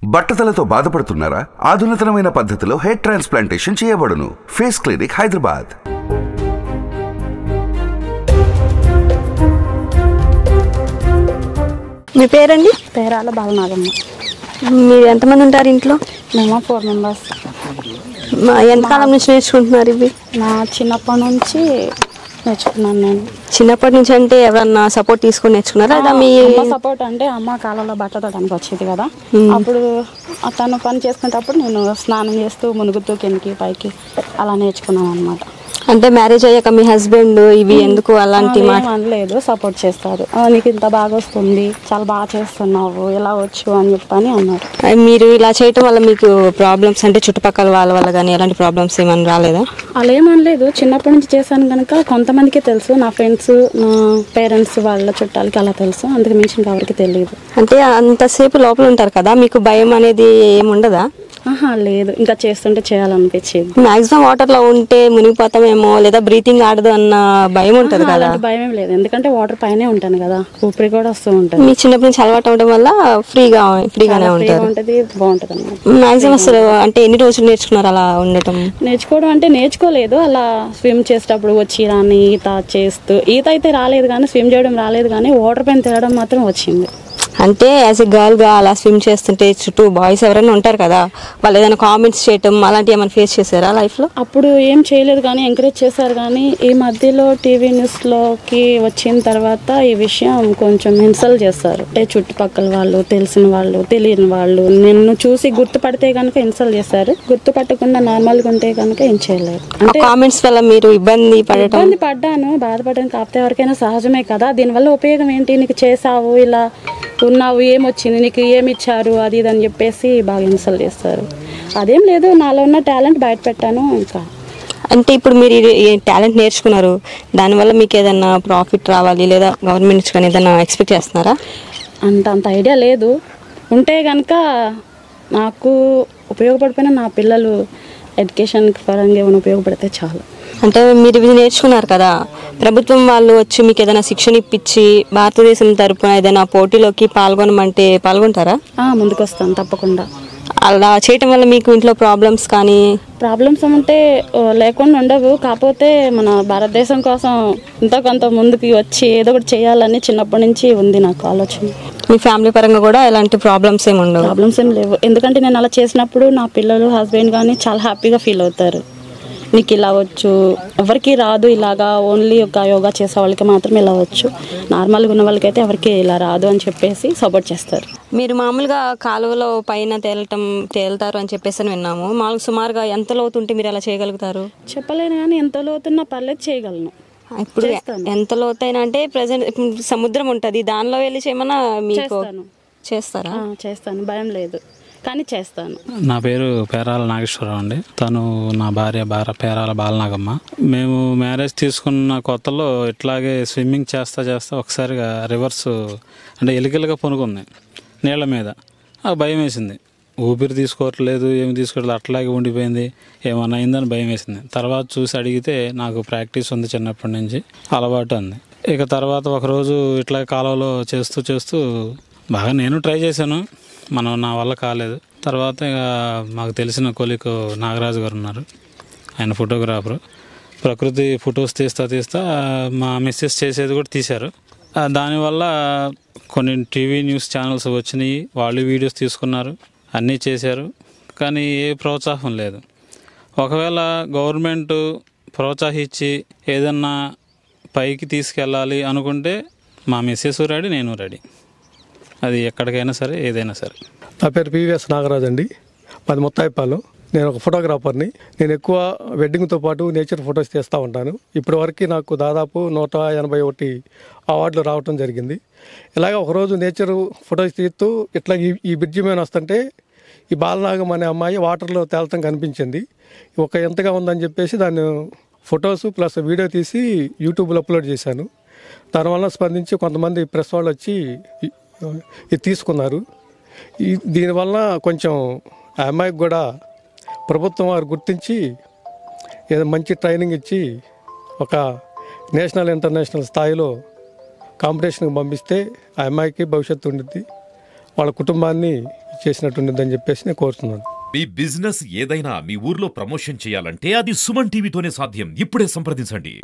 బట్టతలతో బాధపడుతున్నారా? ఆధునితనమైన పద్ధతిలో హెయిర్ ట్రాన్స్ప్లాంటేషన్ చేయబడును. Face clinic, Hyderabad. మీ పేరండి? పేరాల బాలనాగమ్మ. మీరు ఎంతమంది ఉంటారు ఇంట్లో? మేము 4 మెంబర్స్. ఎంతకాలం నుంచి నేర్చుకుంటున్నారు ఇవి? నా చిన్నప్పటి నుంచి నేర్చుకున్నాను నేను. చిన్నప్పటి నుంచి అంటే ఎవరన్నా సపోర్ట్ తీసుకొని నేర్చుకున్నారా? లేదా మీ సపోర్ట్ అంటే అమ్మ కాలంలో బట్టలు తోడానికి వచ్చేది కదా, అప్పుడు తను పని చేసుకునేటప్పుడు నేను స్నానం చేస్తూ మునుగుతూ కిందకి పైకి అలా నేర్చుకున్నాను అనమాట. అంటే మ్యారేజ్ అయ్యాక మీ హస్బెండ్ ఇవి ఎందుకు అలాంటి అనలేదు, సపోర్ట్ చేస్తారు. నీకు ఇంత బాగా వస్తుంది, చాలా బాగా చేస్తున్నావు, ఇలా వచ్చు అని చెప్పని అన్నారు. మీరు ఇలా చేయటం వల్ల మీకు ప్రాబ్లమ్స్ అంటే చుట్టుపక్కల వాళ్ళ వల్ల కానీ ఎలాంటి ప్రాబ్లమ్స్ ఏమైనా రాలేదా? అలా ఏమనలేదు, చిన్నప్పటి నుంచి చేశాను కనుక కొంతమందికి తెలుసు, నా ఫ్రెండ్స్, నా పేరెంట్స్ వాళ్ళ చుట్టాలకి అలా తెలుసు, అందుకు మించి ఇంకెవరికి తెలియదు. అంటే అంతసేపు లోపల ఉంటారు కదా, మీకు భయం అనేది ఏముండదా? లేదు, ఇంకా చేస్తుంటే చేయాలనిపించేది. మాక్సిమం వాటర్ లో ఉంటే మునిగిపోతామేమో, లేదా బ్రీతింగ్ ఆడదు అన్న భయం ఉంటది కదా? భయం లేదు, ఎందుకంటే వాటర్ పైనే ఉంటాను కదా, ఊపిరి కూడా వస్తూ ఉంటుంది. మీ చిన్నప్పటి నుంచి అలవాటు అవడం వల్ల ఫ్రీగానే ఉంటుంది, బాగుంటది అన్నమాట. మాక్సిమం అసలు అంటే ఎన్ని రోజులు నేర్చుకున్నారు అలా ఉండటం? నేర్చుకోవడం అంటే నేర్చుకోలేదు, అలా స్విమ్ చేసేటప్పుడు వచ్చి రాని ఈత చేస్తూ, ఈత అయితే రాలేదు కానీ స్విమ్ చేయడం రాలేదు, కానీ వాటర్ పైన తిరగడం మాత్రం వచ్చింది. అంటే యాజ్ ఎ గర్ల్ గా అలా స్విమ్ చేస్తుంటే చుట్టూ బాయ్స్ ఎవరైనా ఉంటారు కదా, వాళ్ళు ఏదైనా కామెంట్స్ చేయటం అలాంటివి ఏమైనా ఫేస్ చేశారా లైఫ్ లో? అప్పుడు ఏం చేయలేదు కానీ ఎంకరేజ్ చేశారు, కానీ ఈ మధ్యలో టీవీ న్యూస్ లోకి వచ్చిన తర్వాత ఈ విషయం కొంచెం ఇన్సల్ట్ చేస్తారు. అంటే చుట్టుపక్కల వాళ్ళు, తెలిసిన వాళ్ళు, తెలియని వాళ్ళు నిన్ను చూసి గుర్తుపడితే కనుక ఇన్సల్ట్ చేశారు, గుర్తుపట్టకుండా నార్మల్ గా ఉంటే కనుక ఏం చేయలేదు. అంటే కామెంట్స్ వల్ల మీరు ఇబ్బంది పడ్డాను, బాధపడడం కాకపోతే ఎవరికైనా సహజమే కదా. దీనివల్ల ఉపయోగం ఏంటి? నీకు చేసావు, ఇలా ఉన్నావు, ఏమొచ్చింది, నీకు ఏమి ఇచ్చారు, అది ఇది అని చెప్పేసి బాగా ఇన్సల్ట్ చేస్తారు. అదేం లేదు, నాలో ఉన్న టాలెంట్ బయట పెట్టాను. ఇంకా అంటే ఇప్పుడు మీరు టాలెంట్ నేర్చుకున్నారు, దానివల్ల మీకు ఏదైనా ప్రాఫిట్ రావాలి లేదా గవర్నమెంట్ నుంచి కానీ ఏదైనా ఎక్స్పెక్ట్ చేస్తున్నారా? అంత ఐడియా లేదు. ఉంటే కనుక నాకు ఉపయోగపడిపోయినా నా పిల్లలు ఎడ్యుకేషన్ పరంగా ఏమైనా ఉపయోగపడితే చాలు. అంటే మీరు ఇది నేర్చుకున్నారు కదా, ప్రభుత్వం వాళ్ళు వచ్చి మీకు ఏదైనా శిక్షణ ఇప్పించి భారతదేశం తరపున ఏదైనా పోటీలోకి పాల్గొనమంటే పాల్గొంటారా? ముందుకు వస్తాను తప్పకుండా. అలా చేయటం వల్ల మీకు ఇంట్లో ప్రాబ్లమ్స్ అంటే లేకుండా ఉండవు, కాకపోతే మన భారతదేశం కోసం ఇంత కొంత ముందుకు వచ్చి ఏదో ఒకటి చేయాలని చిన్నప్పటి నుంచి ఉంది నాకు ఆలోచన. మీ ఫ్యామిలీ పరంగా కూడా ఎలాంటి ప్రాబ్లమ్స్ ఏమి ఉండవు? ప్రాబ్లమ్స్ ఏం లేవు, ఎందుకంటే నేను అలా చేసినప్పుడు నా పిల్లలు, హస్బెండ్ కానీ చాలా హ్యాపీగా ఫీల్ అవుతారు. నీకు ఇలా వచ్చు, ఎవరికి రాదు ఇలాగా, ఓన్లీ ఒక యోగా చేసే వాళ్ళకి మాత్రమే ఇలా వచ్చు, నార్మల్గా ఉన్న వాళ్ళకైతే ఎవరికి ఇలా రాదు అని చెప్పేసి సపోర్ట్ చేస్తారు. మీరు మామూలుగా కాలువలో పైన తేలుతారు అని చెప్పేసి అని విన్నాము. మామూలుగా సుమారుగా ఎంత లోతుంటే మీరు అలా చేయగలుగుతారు? చెప్పలేను కానీ ఎంత లోతున్నా పర్లేదు, చేయగలను. ఇప్పుడు ఎంత లోతైనా అంటే ప్రజెంట్ సముద్రం ఉంటుంది, దానిలో వెళ్ళి చేయమన్నా మీకు చేస్తారా? చేస్తాను, భయం లేదు, కానీ చేస్తాను. నా పేరు పేరాల నాగేశ్వరరావు అండి. తను నా భార్య పేరాల బాలనాగమ్మ. మేము మ్యారేజ్ తీసుకున్న కొత్తలో ఇట్లాగే స్విమ్మింగ్ చేస్తా ఒకసారిగా రివర్స్ అంటే ఎలికలుగా పొనుకుంది నీళ్ళ మీద. నాకు భయం వేసింది, ఊపిరి తీసుకోవట్లేదు, ఏమి తీసుకోవట్లేదు, అట్లాగే ఉండిపోయింది, ఏమన్నా అయిందని భయం వేసింది. తర్వాత చూసి అడిగితే నాకు ప్రాక్టీస్ ఉంది, చిన్నప్పటి నుంచి అలవాటు ఉంది. ఇక తర్వాత ఒకరోజు ఇట్లా కాలువలో చేస్తూ బాగా నేను ట్రై చేశాను, నా వల్ల కాలేదు. తర్వాత ఇక మాకు తెలిసిన కొలీగ్ నాగరాజు గారు ఉన్నారు, ఆయన ఫోటోగ్రాఫరు. ప్రకృతి ఫొటోస్ తీస్తా మా మిస్సెస్ చేసేది కూడా తీశారు. దానివల్ల కొన్ని టీవీ న్యూస్ ఛానల్స్ వచ్చినాయి, వాళ్ళు వీడియోస్ తీసుకున్నారు, అన్నీ చేశారు, కానీ ఏ ప్రోత్సాహం లేదు. ఒకవేళ గవర్నమెంట్ ప్రోత్సహించి ఏదన్నా పైకి తీసుకెళ్ళాలి అనుకుంటే మా మిస్సెస్ రెడీ, నేను రెడీ, అది ఎక్కడికైనా సరే, ఏదైనా సరే. నా పేరు పివిఎస్ నాగరాజ్ అండి, మాది ముత్తాయిపాలెం. నేను ఒక ఫోటోగ్రాఫర్ని. నేను ఎక్కువ వెడ్డింగ్తో పాటు నేచర్ ఫొటోస్ తీస్తూ ఉంటాను. ఇప్పటి వరకు నాకు దాదాపు 181 అవార్డులు రావటం జరిగింది. ఇలాగ ఒకరోజు నేచర్ ఫొటోస్ తీస్తూ ఇట్లా ఈ బ్రిడ్జి మీద వస్తుంటే ఈ బాలనాగం అనే అమ్మాయి వాటర్లో తేలటం కనిపించింది. ఒక ఎంతగా ఉందని చెప్పేసి దాన్ని ఫొటోస్ ప్లస్ వీడియో తీసి యూట్యూబ్లో అప్లోడ్ చేశాను. దానివల్ల స్పందించి కొంతమంది ప్రెస్ వాళ్ళు వచ్చి ఇది తీసుకున్నారు. దీనివల్ల కొంచెం ఆ అమ్మాయికి కూడా ప్రభుత్వం వారు గుర్తించి ఏదో మంచి ట్రైనింగ్ ఇచ్చి ఒక నేషనల్ ఇంటర్నేషనల్ స్థాయిలో కాంపిటీషన్కి పంపిస్తే ఆ అమ్మాయికి భవిష్యత్తు ఉండిద్ది. వాళ్ళ కుటుంబాన్ని చేసినట్టుండిద్దని చెప్పేసి నేను కోరుతున్నాను. మీ బిజినెస్ ఏదైనా మీ ఊర్లో ప్రమోషన్ చేయాలంటే అది సుమన్ టీవీతోనే సాధ్యం. ఇప్పుడే సంప్రదించండి.